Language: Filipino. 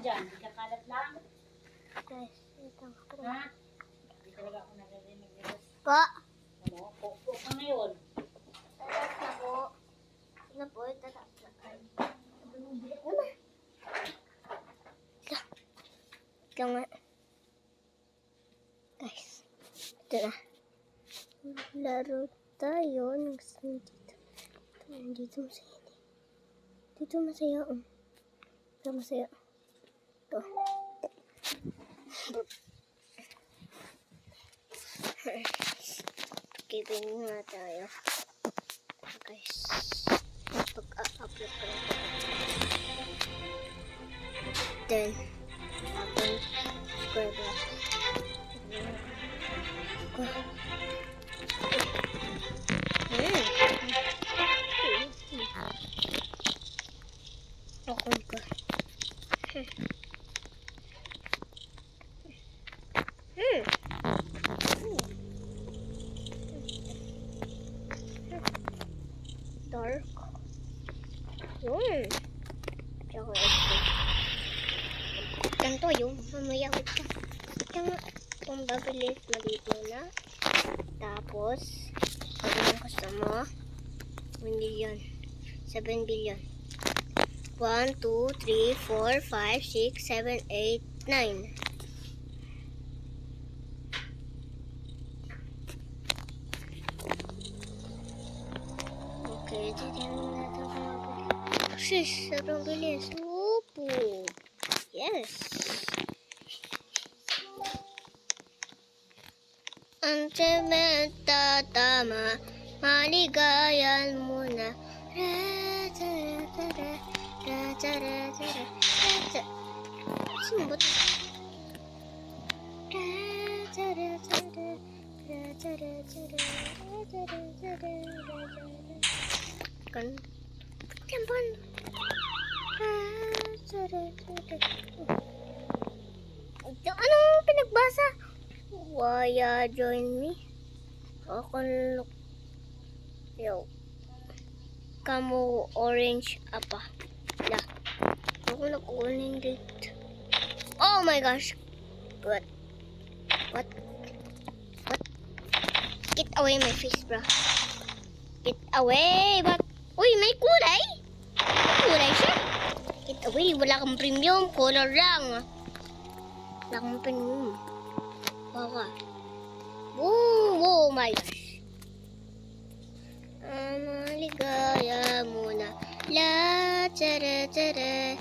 dyan? Kakalat lang? Guys, ito. Ha? Hindi talaga ako nagarinig nila. Po. Ano? Kukpo ka ngayon. Tatas na po. Ano po? Tatas na kayo. Ito nga. Guys, ito na. Laro tayo. Dito masaya. Dito masaya. Ito masaya. Ito. Giving nga tayo. Guys, pag-upload ko lang ito. Then, upload. Subscribe lang. Okay ko. Dark. Yun. Tsaka ito. Ganito yung mamaya wait ka. Kung babili malito na. Tapos, pag yung kasama, 1 billion. 7 billion. 1, 2, 3, 4, 5, 6, 7, 8, 9. Okay, dito natin kumabili. Sis, sobrang bilis. Opo. Yes. Ang sementa tama, maligayan mo na. Sino ba ito? Kan? Tiyan anong pinagbasa? Waya join me. Ako look. Yo. Kamu orange apa? Lah. Ako nag-orange date. Oh my gosh. What? What? What? Get away my face, bro. Get away. What? Uy, may kulay. May kulay siya. Get away. Wala kang premium. Color lang. Wala kang premium. Baka. Oh my gosh. Maligaya mo na. La, tara, tara.